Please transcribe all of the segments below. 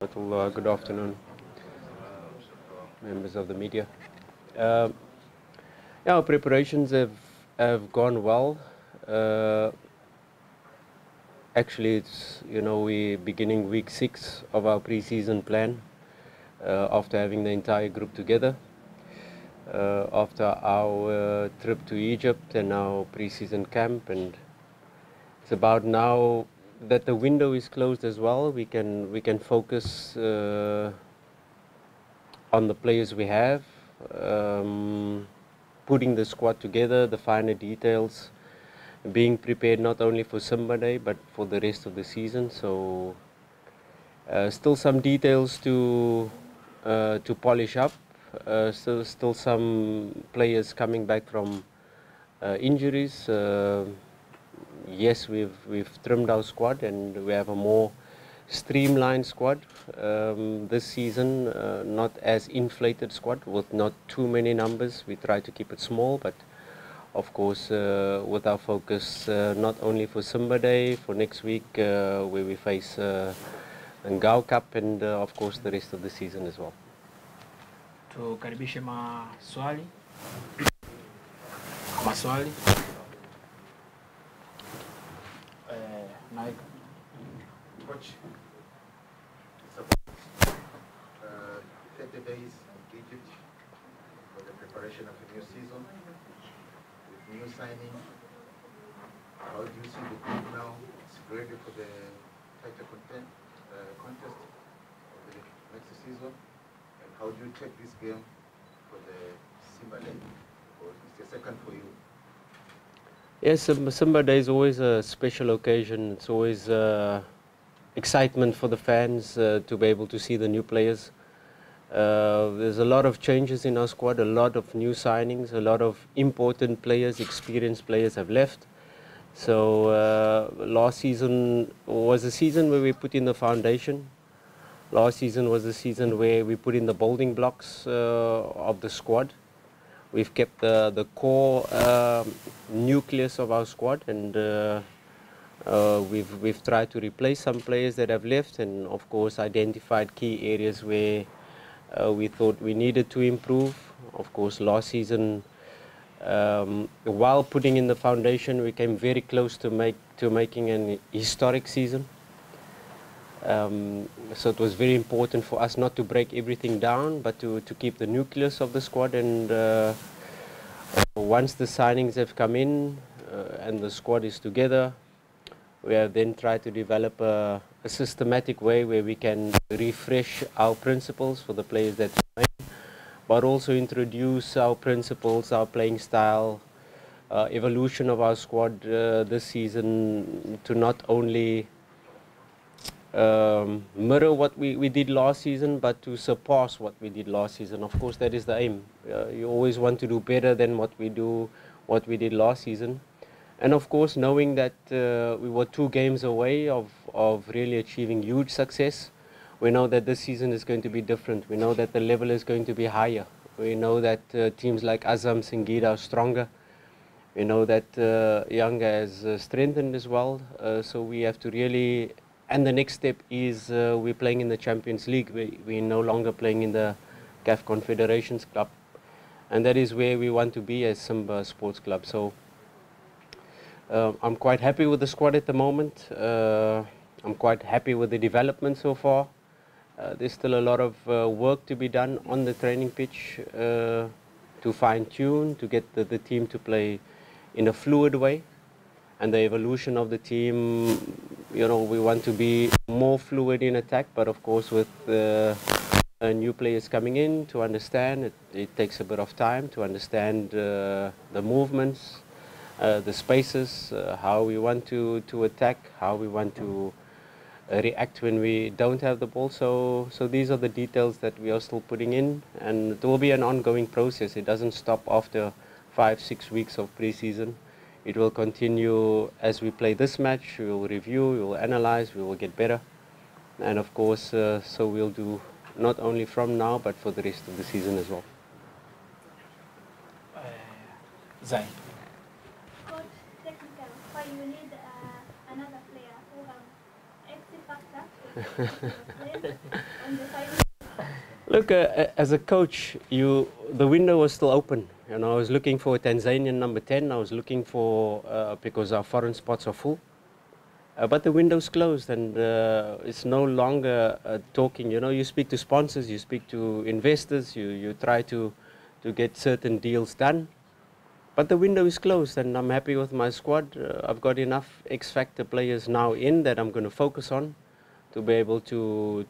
rahmatullah. Good afternoon, members of the media. Uh, yeah, our preparations have gone well. Uh, Actually, it's we beginning week 6 of our pre-season plan after having the entire group together. After our trip to Egypt and our pre-season camp, and it's about now that the window is closed as well. We can focus on the players we have, putting the squad together, the finer details, being prepared not only for Simba Day but for the rest of the season. So still some details to polish up. Still some players coming back from injuries. Yes, we've trimmed our squad and we have a more streamlined squad this season. Not as inflated squad with not too many numbers. We try to keep it small, but of course with our focus not only for Simba Day, for next week where we face Ngao Cup, and of course the rest of the season as well. Tukaribishe maswali. Mike. Coach, it's about 30 days in Egypt for the preparation of a new season with new signing. How do you see the team now? It's ready for the title contest of the next season. And how do you take this game for the Simba Day? Or it's the second for you? Yes, Simba Day is always a special occasion. It's always excitement for the fans to be able to see the new players. There's a lot of changes in our squad, a lot of new signings, a lot of important players, experienced players have left. So last season was a season where we put in the foundation. Last season was a season where we put in the building blocks of the squad. We've kept the core nucleus of our squad, and we've tried to replace some players that have left, and of course identified key areas where we thought we needed to improve. Of course, last season, while putting in the foundation, we came very close to making an historic season. So it was very important for us not to break everything down, but to keep the nucleus of the squad. And once the signings have come in and the squad is together, we have then tried to develop a systematic way where we can refresh our principles for the players that remain, but also introduce our principles, our playing style, evolution of our squad this season to not only mirror what we did last season, but to surpass what we did last season. Of course, that is the aim. You always want to do better than what we did last season. And of course, knowing that we were 2 games away of really achieving huge success, we know that this season is going to be different. We know that the level is going to be higher. We know that teams like Azam, Singida are stronger. We know that Yanga has strengthened as well. So we have to really... And the next step is we're playing in the Champions League. We're no longer playing in the CAF Confederations Cup. And that is where we want to be as Simba Sports Club. So I'm quite happy with the squad at the moment. I'm quite happy with the development so far. There's still a lot of work to be done on the training pitch to fine-tune, to get the team to play in a fluid way. And the evolution of the team, we want to be more fluid in attack, but of course with new players coming in to understand, it takes a bit of time to understand the movements, the spaces, how we want to attack, how we want to react when we don't have the ball. So these are the details that we are still putting in, and it will be an ongoing process. It doesn't stop after 5-6 weeks of pre-season. It will continue as we play this match. We will review, we will analyze, we will get better. And of course, so we'll do not only from now, but for the rest of the season as well. Zai. Coach, technical, why you need another player who have X factor to Look, as a coach, the window was still open. You know, I was looking for a Tanzanian number 10. I was looking for, because our foreign spots are full. But the window's closed, and it's no longer talking. You know, you speak to sponsors, you speak to investors, you try to get certain deals done. But the window is closed, and I'm happy with my squad. I've got enough X-factor players now in that I'm going to focus on to be able to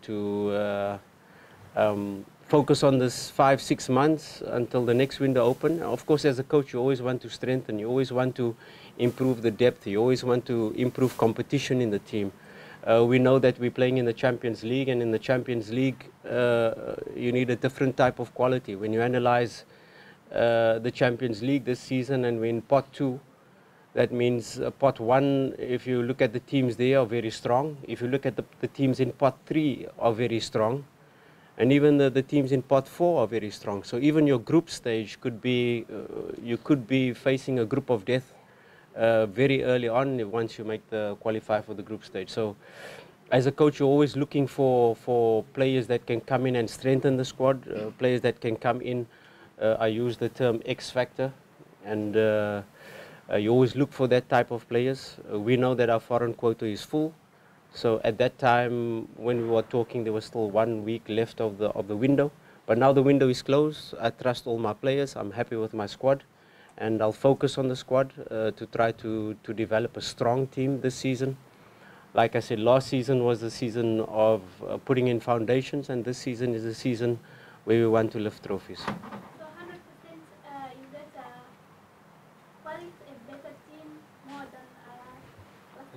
focus on this 5-6 months until the next window open. Of course, as a coach, you always want to strengthen. You always want to improve the depth. You always want to improve competition in the team. We know that we're playing in the Champions League, and in the Champions League, you need a different type of quality. When you analyze the Champions League this season and we're in pot 2, that means pot 1, if you look at the teams there, are very strong. If you look at the teams in pot 3 are very strong. And even the teams in pot 4 are very strong. So even your group stage could be, you could be facing a group of death very early on once you make the qualify for the group stage. So as a coach, you're always looking for players that can come in and strengthen the squad, players that can come in. I use the term X factor, and you always look for that type of players. We know that our foreign quota is full. So at that time, when we were talking, there was still 1 week left of the window. But now the window is closed. I trust all my players. I'm happy with my squad, and I'll focus on the squad to try to develop a strong team this season. Like I said, last season was the season of putting in foundations, and this season is the season where we want to lift trophies. So 100% is that quality a better team more than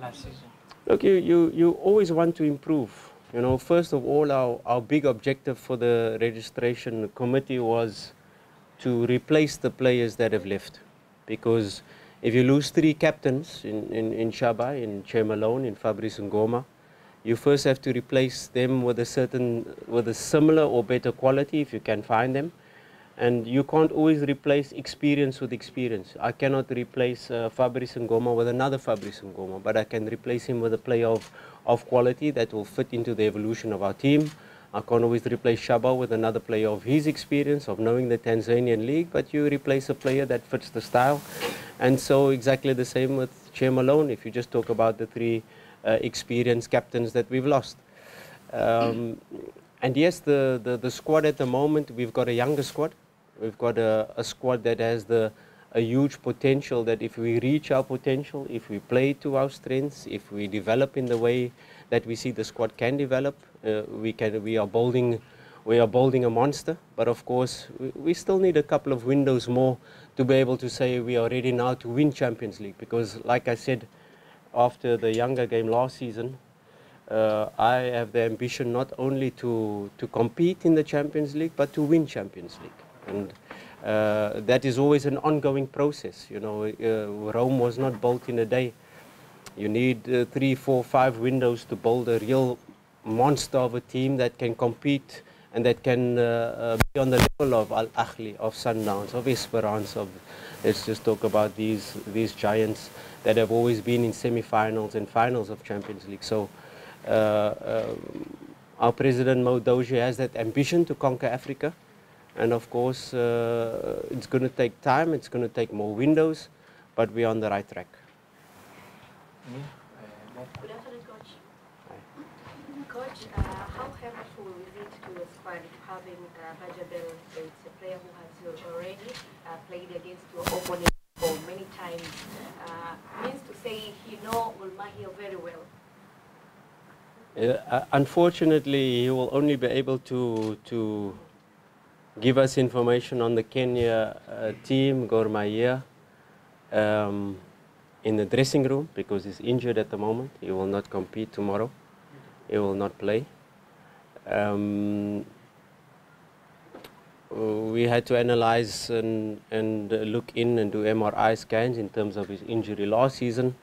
Last season. Look, you always want to improve. You know, first of all, our big objective for the registration committee was to replace the players that have left. Because if you lose 3 captains in Shaba, in Che Malone, in Fabrice Ngoma, you first have to replace them with a similar or better quality if you can find them. And you can't always replace experience with experience. I cannot replace Fabrice Ngoma with another Fabrice Ngoma, but I can replace him with a player of quality that will fit into the evolution of our team. I can't always replace Shaba with another player of his experience, of knowing the Tanzanian league, but you replace a player that fits the style. And so exactly the same with Che Malone, if you just talk about the 3 experienced captains that we've lost. And yes, the squad at the moment, we've got a younger squad. We've got a squad that has a huge potential, that if we reach our potential, if we play to our strengths, if we develop in the way that we see the squad can develop, we are building a monster. But of course, we still need a couple of windows more to be able to say we are ready now to win Champions League. Because like I said, after the younger game last season, I have the ambition not only to compete in the Champions League, but to win Champions League. And that is always an ongoing process. You know, Rome was not built in a day. You need 3, 4, 5 windows to build a real monster of a team that can compete and that can be on the level of Al Ahly, of Sundowns, of Esperance, of, let's just talk about these giants that have always been in semi-finals and finals of Champions League. So our president Mo Doji has that ambition to conquer Africa. And of course, it's going to take time, it's going to take more windows, but we're on the right track. Good afternoon, Coach. Hi. Coach, how helpful is it to the squad having Barbajar? It's a player who has already played against your opponent for many times. Means to say he knows Ulmahia very well. Unfortunately, he will only be able to give us information on the Kenya team, Gor Mahia, in the dressing room, because he's injured at the moment. He will not compete tomorrow. He will not play. We had to analyze and look in and do MRI scans in terms of his injury last season.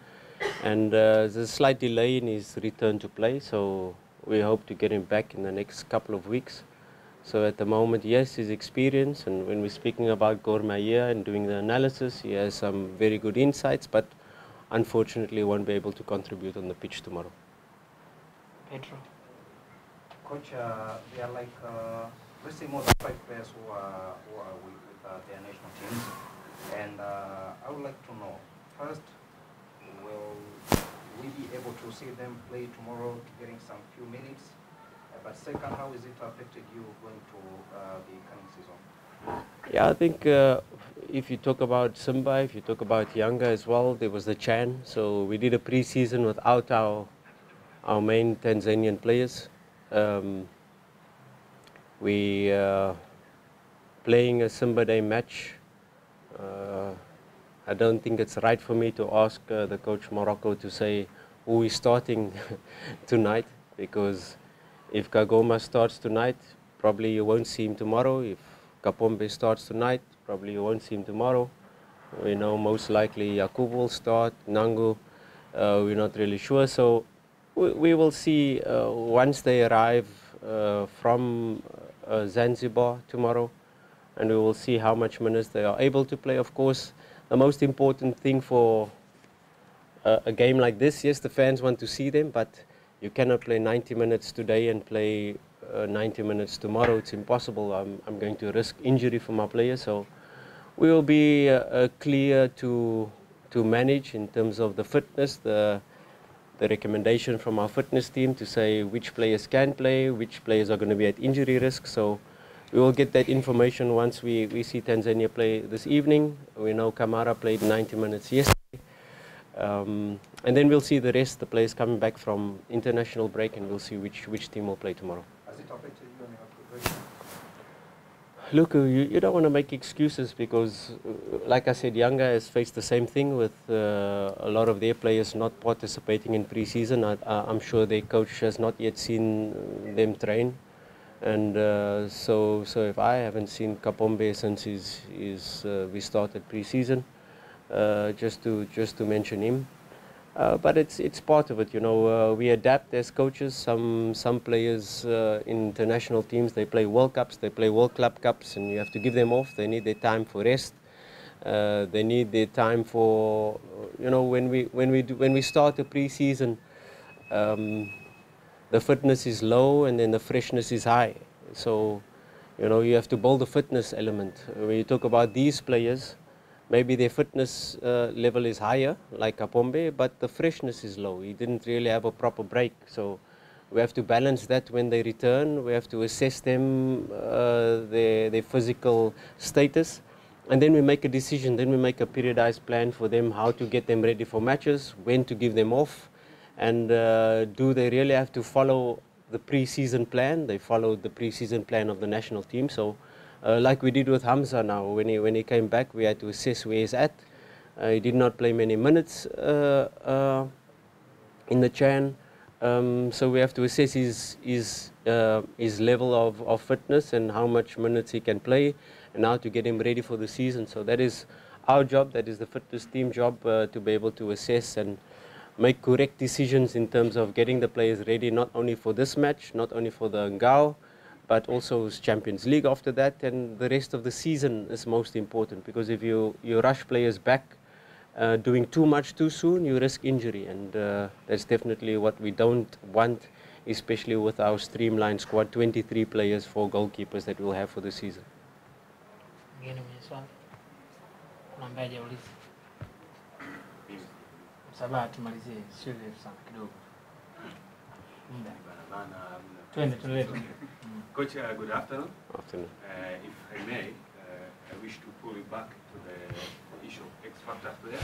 And there's a slight delay in his return to play, so we hope to get him back in the next couple of weeks. So at the moment, yes, his experience, and when we're speaking about Gor Mahia and doing the analysis, he has some very good insights, but unfortunately won't be able to contribute on the pitch tomorrow. Pedro. Coach, they are like, let's say more than 5 players who are with their national teams. And I would like to know, first, will we be able to see them play tomorrow, getting some few minutes? But second, how is it affected you going to the coming season? Yeah, I think if you talk about Simba, if you talk about Yanga as well, there was the Chan. So we did a pre-season without our main Tanzanian players. We playing a Simba Day match. I don't think it's right for me to ask the coach Morocco to say who is starting tonight, because if Kagoma starts tonight, probably you won't see him tomorrow. If Kapombe starts tonight, probably you won't see him tomorrow. We know most likely Yakub will start, Nangu, we're not really sure. So we will see once they arrive from Zanzibar tomorrow, and we will see how much minutes they are able to play. Of course, the most important thing for a game like this, yes, the fans want to see them, but you cannot play 90 minutes today and play 90 minutes tomorrow. It's impossible. I'm going to risk injury for my players, so we will be clear to manage in terms of the fitness, the recommendation from our fitness team to say which players can play, which players are going to be at injury risk. So we will get that information once we see Tanzania play this evening. We know Kamara played 90 minutes yesterday. And then we'll see the rest, the players coming back from international break, and we'll see which team will play tomorrow. Has it affected you on your preparation? Look, you don't want to make excuses because, like I said, Yanga has faced the same thing with a lot of their players not participating in pre-season. I'm sure their coach has not yet seen them train. And so if I haven't seen Kapombe since we started pre-season, just to mention him. But it's part of it, you know. We adapt as coaches. Some players in international teams, they play World Cups, they play World Club Cups, and you have to give them off. They need their time for rest. They need their time for, you know, when we start a pre-season, the fitness is low and then the freshness is high. So, you know, you have to build the fitness element. When you talk about these players, maybe their fitness level is higher, like Kapombe, but the freshness is low. He didn't really have a proper break. So we have to balance that when they return. We have to assess them, their physical status. And then we make a decision. Then we make a periodized plan for them, how to get them ready for matches, when to give them off. And do they really have to follow the pre-season plan? They followed the pre-season plan of the national team. So like we did with Hamza now, when he came back, we had to assess where he's at. He did not play many minutes in the Chan, so we have to assess his level of fitness and how much minutes he can play, and how to get him ready for the season. So that is our job. That is the fitness team job, to be able to assess and make correct decisions in terms of getting the players ready, not only for this match, not only for the Ngao, but also Champions League after that, and the rest of the season is most important, because if you rush players back doing too much too soon, you risk injury, and that's definitely what we don't want, especially with our streamlined squad, 23 players, 4 goalkeepers that we'll have for the season. Mwingine mwenye swali? Kuna ambaye hajauliza? Msabaha tumalizie, sio refu sana kidogo. Muda. Twende. Coach, good afternoon. Afternoon. If I may, I wish to pull you back to the issue of X-Factor player.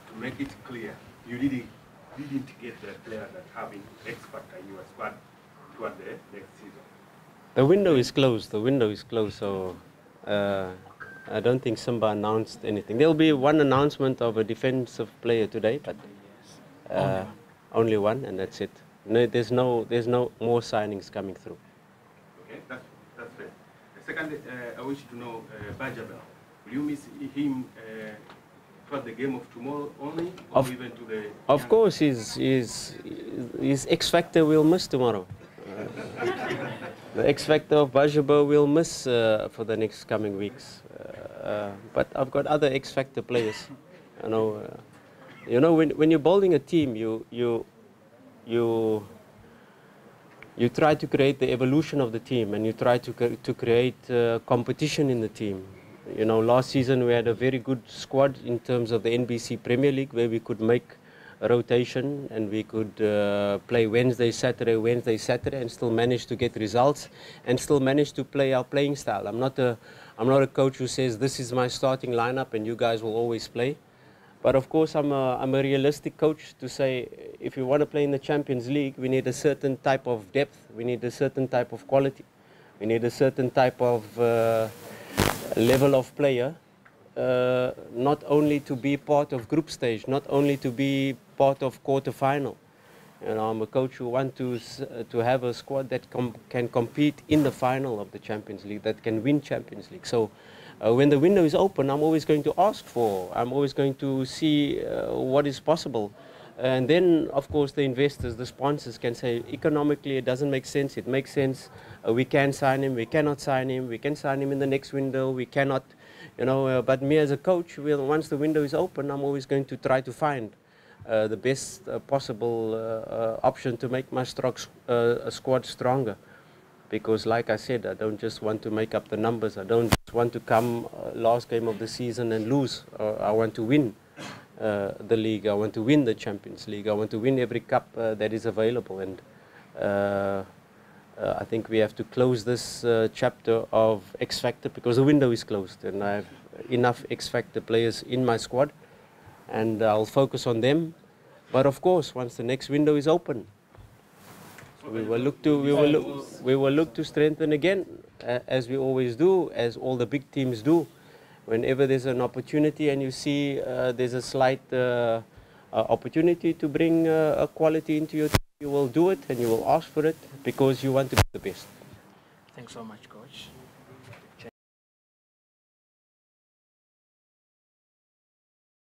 To make it clear, you didn't get the players that having X-Factor in your squad toward the next season. The window is closed. The window is closed, so I don't think Simba announced anything. There will be one announcement of a defensive player today, but only one, and that's it. No, there's no more signings coming through. Okay, that's fair. Second, I wish to know Barbajar. Will you miss him for the game of tomorrow only, or even to the? Of course, his X Factor will miss tomorrow. The X Factor of Barbajar will miss for the next coming weeks. But I've got other X Factor players. You know, when you're building a team, you you try to create the evolution of the team, and you try to create competition in the team. You know, last season we had a very good squad in terms of the NBC Premier League, where we could make a rotation and we could play Wednesday, Saturday, and still manage to get results and still manage to play our playing style. I'm not a coach who says this is my starting lineup and you guys will always play. But of course, I'm a realistic coach to say, if you want to play in the Champions League, we need a certain type of depth, we need a certain type of quality, we need a certain type of level of player, not only to be part of group stage, not only to be part of quarter-final. You know, I'm a coach who wants to have a squad that can compete in the final of the Champions League, that can win Champions League. So when the window is open, I'm always going to ask for, I'm always going to see what is possible. And then, of course, the investors, the sponsors can say, economically, it doesn't make sense. It makes sense. We can sign him. We cannot sign him. We can sign him in the next window. We cannot, you know. But me as a coach, once the window is open, I'm always going to try to find the best possible option to make my squad stronger. Because, like I said, I don't just want to make up the numbers. I don't just want to come last game of the season and lose. I want to win the league. I want to win the Champions League. I want to win every cup that is available. And I think we have to close this chapter of X Factor, because the window is closed and I have enough X Factor players in my squad, and I'll focus on them. But of course, once the next window is open, we will look to strengthen again, as we always do, as all the big teams do. Whenever there's an opportunity and you see there's a slight opportunity to bring a quality into your team, you will do it and you will ask for it because you want to be the best. Thanks so much, Coach.